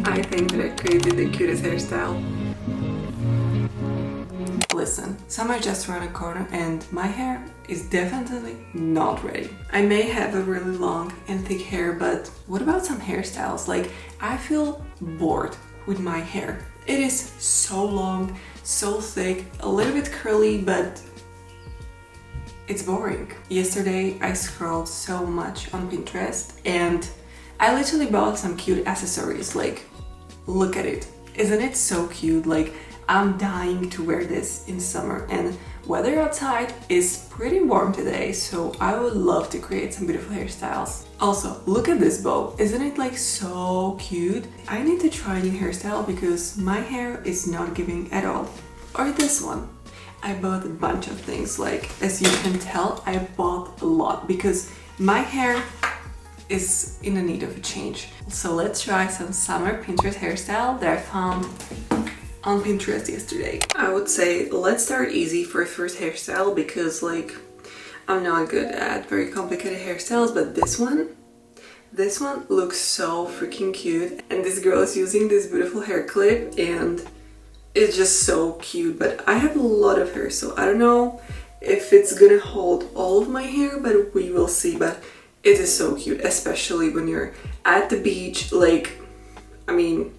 I think that I created the cutest hairstyle. Listen, summer just around the corner and my hair is definitely not ready. I may have a really long and thick hair, but what about some hairstyles? Like, I feel bored with my hair. It is so long, so thick, a little bit curly, but it's boring. Yesterday I scrolled so much on Pinterest and I literally bought some cute accessories. Like, look at it. Isn't it so cute? Like, I'm dying to wear this in summer, and weather outside is pretty warm today, so I would love to create some beautiful hairstyles. Also, look at this bow. Isn't it like so cute? I need to try a new hairstyle because my hair is not giving at all. Or this one. I bought a bunch of things. Like, as you can tell, I bought a lot because my hair is in a need of a change. So let's try some summer Pinterest hairstyle that I found on Pinterest yesterday. I would say let's start easy for a first hairstyle because like I'm not good at very complicated hairstyles, but this one looks so freaking cute. And this girl is using this beautiful hair clip and it's just so cute. But I have a lot of hair, so I don't know if it's gonna hold all of my hair, but we will see. But it is so cute, especially when you're at the beach. Like, I mean,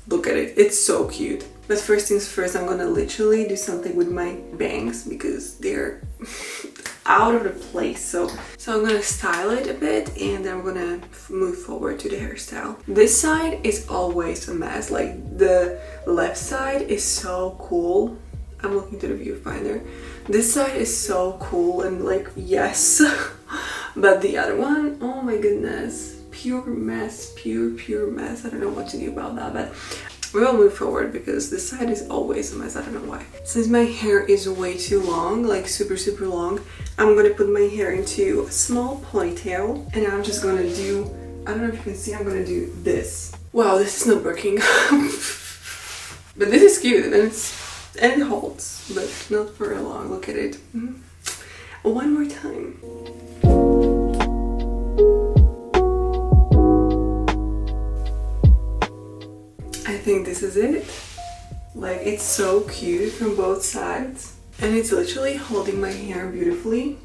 look at it, it's so cute. But first things first, I'm gonna literally do something with my bangs because they're out of the place. So I'm gonna style it a bit and then I'm gonna move forward to the hairstyle. This side is always a mess. Like, the left side is so cool. I'm looking to the viewfinder. This side is so cool and like, yes. But the other one, oh my goodness, pure mess, pure mess. I don't know what to do about that, but we will move forward because this side is always a mess. I don't know why. Since my hair is way too long, like super long, I'm gonna put my hair into a small ponytail and I'm just gonna do, I don't know if you can see, I'm gonna do this. Wow, this is not working. But this is cute and it holds, but not for long. Look at it. One more time. I think this is it. Like, it's so cute from both sides and it's literally holding my hair beautifully.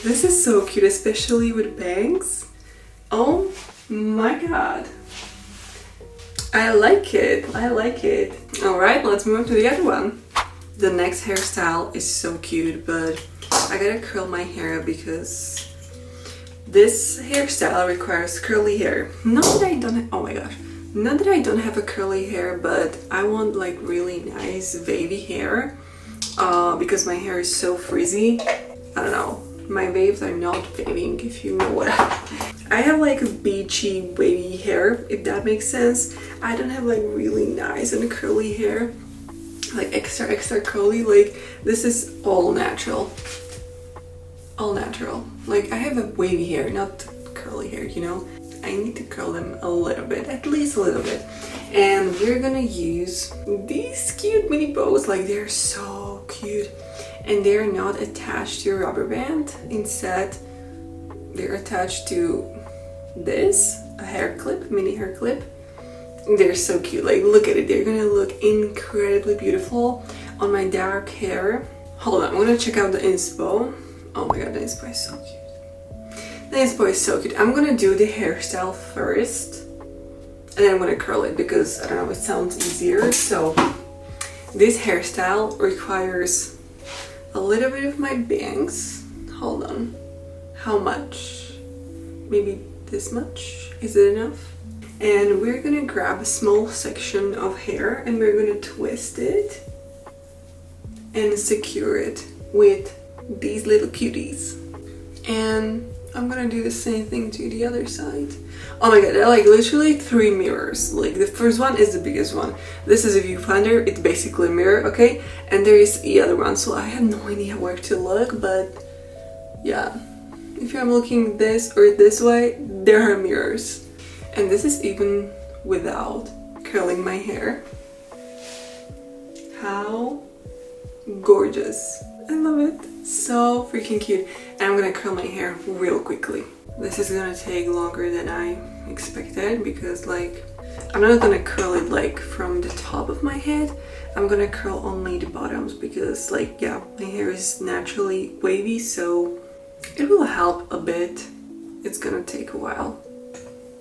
This is so cute, especially with bangs. Oh my god, I like it. All right, let's move on to the other one. The next hairstyle is so cute, but I gotta curl my hair because this hairstyle requires curly hair. Not that I don't, oh my gosh. Not that I don't have a curly hair, but I want like really nice wavy hair because my hair is so frizzy. I don't know, my waves are not waving, if you know what I have like a beachy wavy hair, if that makes sense. I don't have like really nice and curly hair, like extra curly. Like, this is all natural. Like, I have a wavy hair, not curly hair, you know. I need to curl them a little bit, at least a little bit. And we're gonna use these cute mini bows. Like, they're so cute and they're not attached to a rubber band. Instead, they're attached to this, a hair clip, mini hair clip. They're so cute. Like, look at it, they're gonna look incredibly beautiful on my dark hair. Hold on, I'm gonna check out the inspo. Oh my god, the inspo is so cute. The inspo is so cute. I'm gonna do the hairstyle first and then I'm gonna curl it because, I don't know, it sounds easier. So this hairstyle requires a little bit of my bangs. Hold on, how much? Maybe this much? Is it enough? And we're gonna grab a small section of hair and we're gonna twist it and secure it with these little cuties. And I'm gonna do the same thing to the other side. Oh my god, they're like literally 3 mirrors. Like, the first one is the biggest one. This is a viewfinder, it's basically a mirror, okay? And there is the other one, so I have no idea where to look, but yeah. If I'm looking this or this way, there are mirrors. And this is even without curling my hair. How gorgeous. I love it. So freaking cute. And I'm gonna curl my hair real quickly. This is gonna take longer than I expected because, like, I'm not gonna curl it like from the top of my head. I'm gonna curl only the bottoms because like, yeah, my hair is naturally wavy, so it will help a bit. It's gonna take a while.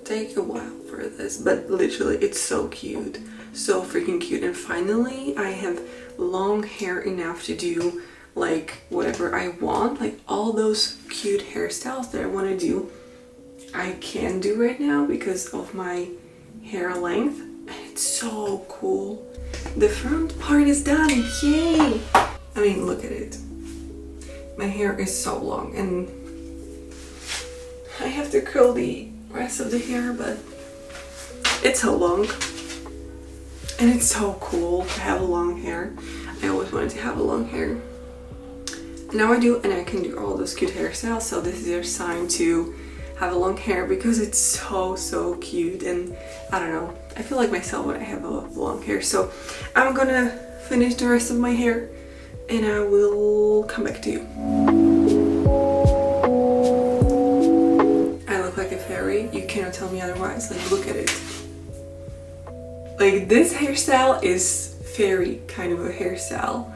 For this, but literally it's so cute. So freaking cute. And finally, I have long hair enough to do like whatever I want. Like all those cute hairstyles that I want to do, I can do right now because of my hair length. And it's so cool. The front part is done. Yay! I mean, look at it. My hair is so long and I have to curl the rest of the hair, but it's so long. And it's so cool to have long hair. I always wanted to have a long hair. Now I do, and I can do all those cute hairstyles. So this is your sign to have a long hair because it's so cute. And I don't know, I feel like myself when I have a long hair. So I'm gonna finish the rest of my hair and I will come back to you. I look like a fairy. You cannot tell me otherwise. Like, look at it. Like, this hairstyle is fairy kind of a hairstyle.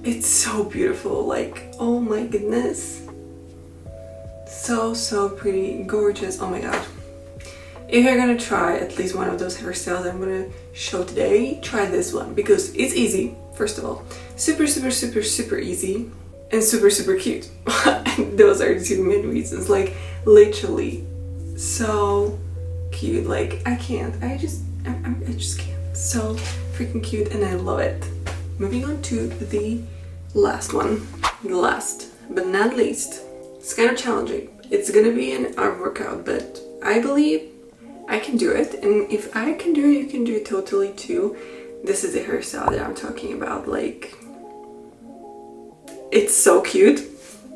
It's so beautiful. Like, oh my goodness. So pretty, gorgeous. Oh my god. If you're gonna try at least one of those hairstyles I'm gonna show today, try this one because it's easy, first of all. Super easy and super cute. Those are the two main reasons. Like, literally so cute. Like, I just can't. So freaking cute and I love it. Moving on to the last one. The last but not least. It's kind of challenging. It's gonna be an arm workout, but I believe I can do it. And if I can do it, you can do it totally too. This is the hairstyle that I'm talking about. Like, it's so cute,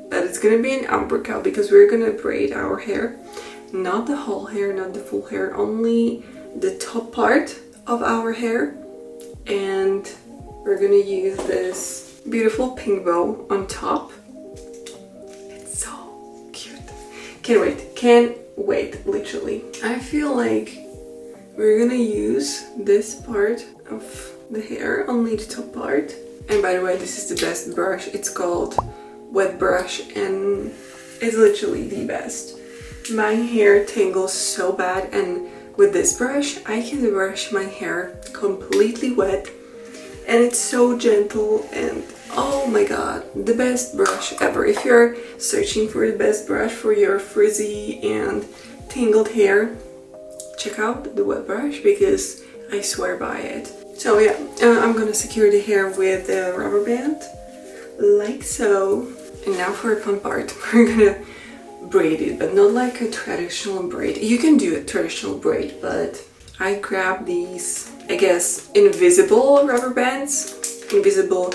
but it's gonna be an arm workout because we're gonna braid our hair. Not the whole hair, not the full hair, only the top part of our hair. And we're gonna use this beautiful pink bow on top. It's so cute. Can't wait, literally. I feel like we're gonna use this part of the hair, only the top part. And by the way, this is the best brush. It's called Wet Brush and it's literally the best. My hair tangles so bad, and with this brush I can brush my hair completely wet and it's so gentle and oh my god, the best brush ever. If you're searching for the best brush for your frizzy and tangled hair, check out the Wet Brush because I swear by it. So yeah, I'm gonna secure the hair with a rubber band like so. And now for a fun part, we're gonna braid it, but not like a traditional braid. You can do a traditional braid, but I grabbed these, I guess, invisible rubber bands, invisible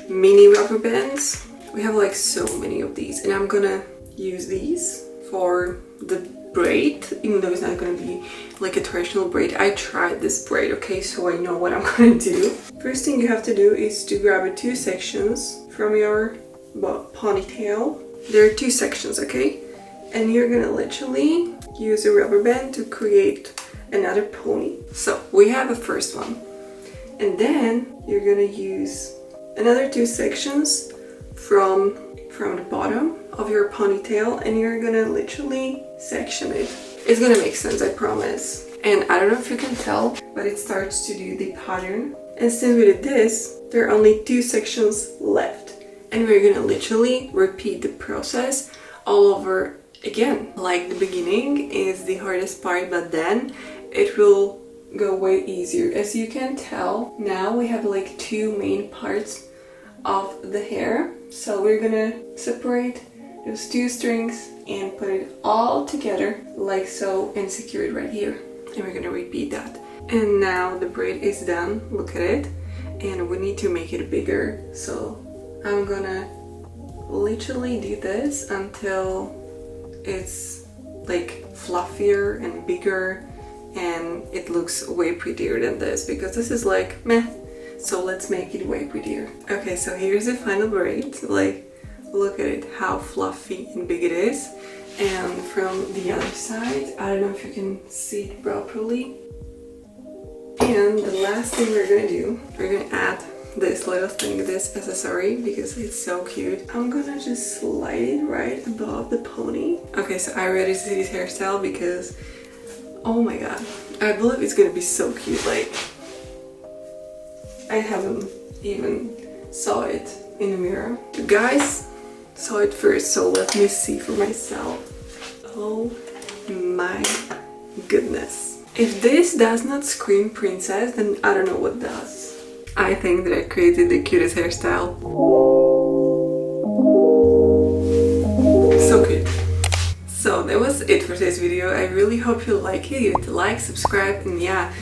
mini rubber bands. We have like so many of these, and I'm gonna use these for the braid, even though it's not gonna be like a traditional braid. I tried this braid, okay, so I know what I'm gonna do. First thing you have to do is to grab two sections from your ponytail. There are two sections, okay? And you're gonna literally use a rubber band to create another pony. So we have a first one. And then you're gonna use another two sections from the bottom of your ponytail and you're gonna literally section it. It's gonna make sense, I promise. And I don't know if you can tell, but it starts to do the pattern. And since we did this, there are only two sections left. And we're gonna literally repeat the process all over again. Like, the beginning is the hardest part, but then it will go way easier. As you can tell, now we have like two main parts of the hair. So we're gonna separate those two strings and put it all together like so and secure it right here. And we're gonna repeat that. And now the braid is done, look at it. And we need to make it bigger. So I'm gonna literally do this until it's like fluffier and bigger and it looks way prettier than this, because this is like meh. So let's make it way prettier. Okay, so here's the final braid. Like, look at it, how fluffy and big it is. And from the other side, I don't know if you can see it properly. And the last thing we're gonna do, we're gonna add this little thing, this accessory, because it's so cute. I'm gonna just slide it right above the pony. Okay, so I already see this hairstyle because, oh my god, I believe it's gonna be so cute. Like, I haven't even saw it in the mirror. You guys saw it first, so let me see for myself. Oh my goodness. If this does not scream princess, then I don't know what does. I think that I created the cutest hairstyle. So cute. So that was it for today's video. I really hope you like it. Give it a like, subscribe, and yeah,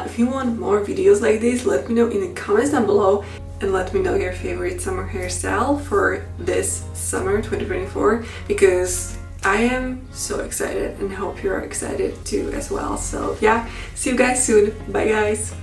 if you want more videos like this, let me know in the comments down below, and let me know your favorite summer hairstyle for this summer 2024, because I am so excited and hope you're excited too as well. So yeah, see you guys soon. Bye guys.